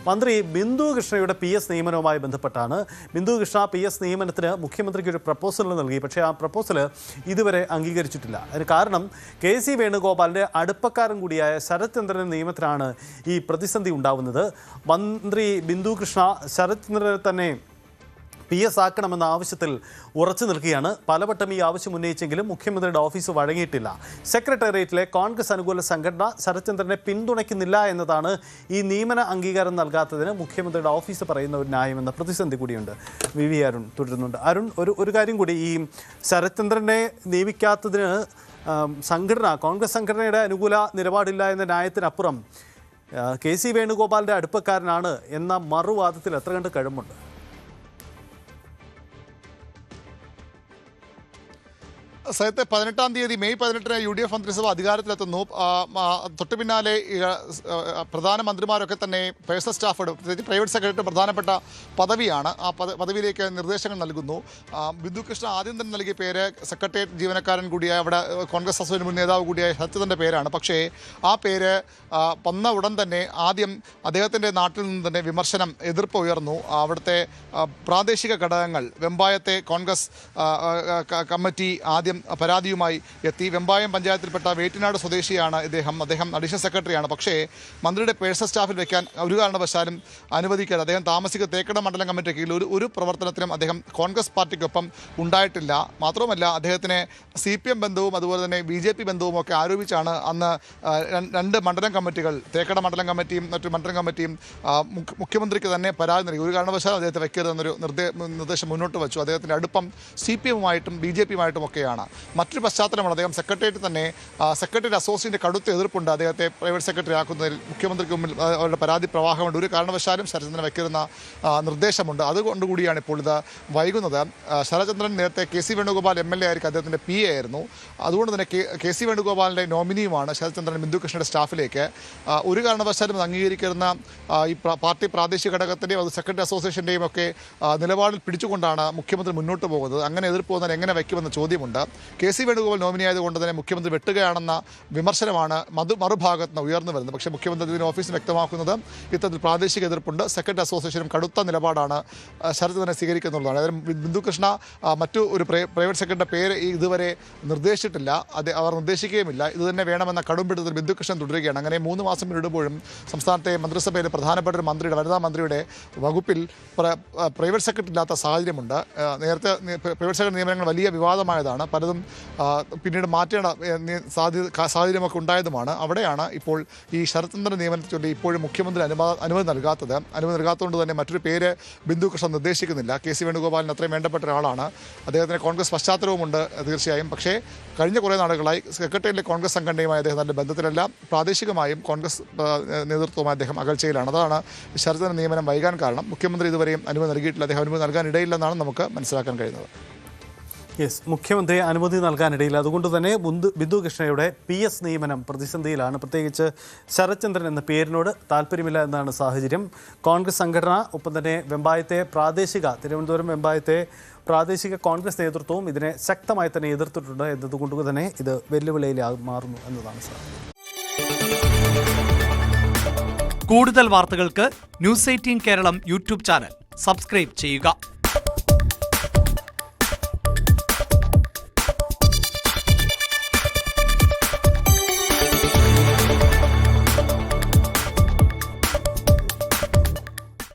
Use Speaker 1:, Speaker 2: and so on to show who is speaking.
Speaker 1: മന്ത്രി ബിന്ദു കൃഷ്ണയുടെ PS നിയമനവുമായി ബന്ധപ്പെട്ടാണ്. ബിന്ദു കൃഷ്ണ PS നിയമനത്തിന് മുഖ്യമന്ത്രിക്ക് ഒരു പ്രപ്പോസൽ നൽകി. പക്ഷേ ആ പ്രപ്പോസൽ ഇതുവരെ അംഗീകരിച്ചിട്ടില്ല. അതിന് കാരണം KC വേണുഗോപാലിൻ്റെ അടുപ്പക്കാരൻ കൂടിയായ ശരത് ചന്ദ്രൻ്റെ നിയമനത്തിലാണ് ഈ പ്രതിസന്ധി ഉണ്ടാവുന്നത്. മന്ത്രി ബിന്ദു കൃഷ്ണ ശരത് ചന്ദ്രനെ തന്നെ PS ആക്കണമെന്ന ആവശ്യത്തിൽ ഉറച്ചു നിൽക്കുകയാണ്. പലവട്ടം ഈ ആവശ്യം ഉന്നയിച്ചെങ്കിലും മുഖ്യമന്ത്രിയുടെ ഓഫീസ് വഴങ്ങിയിട്ടില്ല. സെക്രട്ടേറിയറ്റിലെ കോൺഗ്രസ് അനുകൂല സംഘടന ശരത്ചന്ദ്രനെ പിന്തുണയ്ക്കുന്നില്ല എന്നതാണ് ഈ നിയമന അംഗീകാരം നൽകാത്തതിന് മുഖ്യമന്ത്രിയുടെ ഓഫീസ് പറയുന്ന ഒരു ന്യായമെന്ന പ്രതിസന്ധി കൂടിയുണ്ട്. VV അരുൺ തുടരുന്നുണ്ട്. അരുൺ, ഒരു കാര്യം കൂടി, ഈ ശരത്ചന്ദ്രനെ നിയമിക്കാത്തതിന് കോൺഗ്രസ് സംഘടനയുടെ അനുകൂല നിലപാടില്ല എന്ന ന്യായത്തിനപ്പുറം KC വേണുഗോപാലിൻ്റെ അടുപ്പക്കാരനാണ് എന്ന മറുവാദത്തിൽ എത്ര കണ്ട് കഴമ്പുണ്ട്?
Speaker 2: സയത്തെ 18-ാം തീയതി മെയ് 18-ന് UDF മന്ത്രിസഭ അധികാരത്തിലെത്തുന്നു. തൊട്ടു പിന്നാലെ പ്രധാനമന്ത്രിമാരൊക്കെ തന്നെ പേഴ്സണൽ സ്റ്റാഫോട്, പ്രത്യേകിച്ച് പ്രൈവറ്റ് സെക്രട്ടറി പ്രധാനപ്പെട്ട പദവിയാണ്. ആ പദവിയിലേക്ക് നിർദ്ദേശങ്ങൾ നൽകുന്നു. ബിന്ദു കൃഷ്ണ ആദ്യം തന്നെ നൽകിയ പേര് സെക്രട്ടേറിയറ്റ് ജീവനക്കാരൻ കൂടിയായ, അവിടെ കോൺഗ്രസ് അസോസിയേഷൻ മുൻ നേതാവ് കൂടിയായ ശരത്ചന്ദ്രൻ്റെ പേരാണ്. പക്ഷേ ആ പേര് വന്ന ഉടൻ തന്നെ ആദ്യം അദ്ദേഹത്തിൻ്റെ നാട്ടിൽ നിന്ന് തന്നെ വിമർശനം, എതിർപ്പ് ഉയർന്നു. അവിടുത്തെ പ്രാദേശിക ഘടകങ്ങൾ, വെമ്പായത്തെ കോൺഗ്രസ് കമ്മിറ്റി ആദ്യം പരാതിയുമായി എത്തി. വെമ്പായം പഞ്ചായത്തിൽപ്പെട്ട വേറ്റിനാട് സ്വദേശിയാണ് അദ്ദേഹം അഡീഷണൽ സെക്രട്ടറിയാണ്. പക്ഷേ മന്ത്രിയുടെ പേഴ്സണൽ സ്റ്റാഫിൽ വെക്കാൻ ഒരു കാരണവശാലും അനുവദിക്കാതെ അദ്ദേഹം താമസിക്കുന്ന തേക്കട മണ്ഡലം കമ്മിറ്റി കീഴിൽ ഒരു പ്രവർത്തനത്തിനും അദ്ദേഹം കോൺഗ്രസ് പാർട്ടിക്കൊപ്പം ഉണ്ടായിട്ടില്ല. മാത്രമല്ല അദ്ദേഹത്തിന് CPM ബന്ധവും അതുപോലെ തന്നെ BJP ബന്ധവും ഒക്കെ ആരോപിച്ചാണ് അന്ന് രണ്ട് മണ്ഡലം കമ്മിറ്റികൾ, തേക്കട മണ്ഡലം കമ്മിറ്റിയും മറ്റു മണ്ഡലം കമ്മിറ്റിയും മുഖ്യമന്ത്രിക്ക് തന്നെ പരാതി നൽകി. ഒരു കാരണവശാലും അദ്ദേഹത്തെ വെക്കരുതെന്നൊരു നിർദ്ദേശം മുന്നോട്ട് വെച്ചു. അദ്ദേഹത്തിൻ്റെ അടുപ്പം CPM-ഉമായിട്ടും BJP-യുമായിട്ടും ഒക്കെയാണ്. മറ്റൊരു പശ്ചാത്തലമാണ്, അദ്ദേഹം സെക്രട്ടേറിയറ്റ് തന്നെ സെക്രട്ടറി അസോസിയേഷൻ്റെ കടുത്ത എതിർപ്പുണ്ട് അദ്ദേഹത്തെ പ്രൈവറ്റ് സെക്രട്ടറി ആക്കുന്നതിൽ. മുഖ്യമന്ത്രിക്ക് മുമ്പിൽ അവരുടെ പരാതി പ്രവാഹമുണ്ട്. ഒരു കാരണവശാലും ശരത്ചന്ദ്രനെ വെക്കരുന്ന നിർദ്ദേശമുണ്ട്. അതുകൊണ്ടുകൂടിയാണ് ഇപ്പോൾ ഇത് വൈകുന്നത്. ശരത്ചന്ദ്രൻ നേരത്തെ KC വേണുഗോപാൽ MLA ആയിരിക്കും, അദ്ദേഹത്തിൻ്റെ PA ആയിരുന്നു. അതുകൊണ്ട് തന്നെ KC വേണുഗോപാലിൻ്റെ നോമിനിയുമാണ് ശരത്ചന്ദ്രൻ ബിന്ദു കൃഷ്ണയുടെ സ്റ്റാഫിലേക്ക്. ഒരു കാരണവശാലും അത് അംഗീകരിക്കുന്ന ഈ പാർട്ടി പ്രാദേശിക ഘടകത്തിൻ്റെയും അത് സെക്രട്ടറി അസോസിയേഷൻ്റെയും ഒക്കെ നിലപാടിൽ പിടിച്ചുകൊണ്ടാണ് മുഖ്യമന്ത്രി മുന്നോട്ട് പോകുന്നത്. അങ്ങനെ എതിർപ്പ് വന്നാൽ എങ്ങനെ വയ്ക്കുമെന്ന ചോദ്യമുണ്ട്. KC വേണുഗോപാൽ നോമിനിയായതുകൊണ്ട് തന്നെ മുഖ്യമന്ത്രി വെട്ടുകയാണെന്ന വിമർശനമാണ് മറുഭാഗത്ത് നിന്ന് ഉയർന്നു വരുന്നത്. പക്ഷേ മുഖ്യമന്ത്രി ഇതിന് ഓഫീസ് വ്യക്തമാക്കുന്നത് ഇത്തരത്തിൽ പ്രാദേശിക എതിർപ്പുണ്ട്, സെക്രട്ടറി അസോസിയേഷനും കടുത്ത നിലപാടാണ് ശരത്ചന്ദ്രനെ സ്വീകരിക്കുന്നുള്ളതാണ്. അതായത് ബിന്ദു കൃഷ്ണ മറ്റു ഒരു പ്രൈവറ്റ് സെക്രട്ടറിയുടെ പേര് ഇതുവരെ നിർദ്ദേശിച്ചിട്ടില്ല, അവർ നിർദ്ദേശിക്കുകയുമില്ല. ഇത് തന്നെ വേണമെന്ന കടുംപിടുത്തത്തിൽ ബിന്ദു കൃഷ്ണൻ തുടരുകയാണ്. അങ്ങനെ 3 മാസം പിന്നിടുമ്പോഴും സംസ്ഥാനത്തെ മന്ത്രിസഭയിലെ പ്രധാനപ്പെട്ട ഒരു മന്ത്രിയുടെ, വനിതാ മന്ത്രിയുടെ വകുപ്പിൽ പ്രൈവറ്റ് സെക്രട്ടറി ഇല്ലാത്ത സാഹചര്യമുണ്ട്. നേരത്തെ പ്രൈവറ്റ് സെക്രട്ടറി നിയമനങ്ങൾ വലിയ വിവാദമായതാണ്. പലതും പിന്നീട് മാറ്റേണ്ട സാഹചര്യമൊക്കെ ഉണ്ടായതുമാണ്. അവിടെയാണ് ഇപ്പോൾ ഈ ശരത്ചന്ദ്രൻ നിയമനത്തെ ചൊല്ലി ഇപ്പോഴും മുഖ്യമന്ത്രി അനുമതി നൽകാത്തതുകൊണ്ട് തന്നെ മറ്റൊരു പേര് ബിന്ദു കൃഷ്ണ നിർദ്ദേശിക്കുന്നില്ല. KC വേണുഗോപാലിന് അത്രയും വേണ്ടപ്പെട്ട ഒരാളാണ്. അദ്ദേഹത്തിന് കോൺഗ്രസ് പശ്ചാത്തലവുമുണ്ട് തീർച്ചയായും. പക്ഷേ കഴിഞ്ഞ കുറേ നാളുകളായി സെക്രട്ടേറിയറ്റിലെ കോൺഗ്രസ് സംഘടനയുമായി അദ്ദേഹം നല്ല ബന്ധത്തിലല്ല. പ്രാദേശികമായും കോൺഗ്രസ് നേതൃത്വവുമായി അദ്ദേഹം അകൽച്ചയിലാണ്. അതാണ് ശരത്ചന്ദ്രൻ നിയമനം വൈകാൻ കാരണം. മുഖ്യമന്ത്രി ഇതുവരെയും അനുമതി നൽകിയിട്ടില്ല. അദ്ദേഹം അനുമതി നൽകാൻ ഇടയില്ലെന്നാണ് നമുക്ക് മനസ്സിലാക്കാൻ കഴിയുന്നത്.
Speaker 1: മുഖ്യമന്ത്രി അനുമതി നൽകാനിടയില്ല. അതുകൊണ്ട് തന്നെ ബിന്ദു കൃഷ്ണയുടെ PS നിയമനം പ്രതിസന്ധിയിലാണ്. പ്രത്യേകിച്ച് ശരത്ചന്ദ്രൻ എന്ന പേരിനോട് താല്പര്യമില്ല എന്നാണ് സാഹചര്യം. കോൺഗ്രസ് സംഘടന, ഒപ്പം തന്നെ തിരുവനന്തപുരം വെമ്പായത്തെ പ്രാദേശിക കോൺഗ്രസ് നേതൃത്വവും ഇതിനെ ശക്തമായി തന്നെ എതിർത്തിട്ടുണ്ട് എന്നതുകൊണ്ട് തന്നെ ഇത് വെല്ലുവിളിയിൽ മാറുന്നു എന്നതാണ് സാഹചര്യം.
Speaker 3: കൂടുതൽ വാർത്തകൾക്ക് News 18 Keralam YouTube channel subscribe ചെയ്യുക.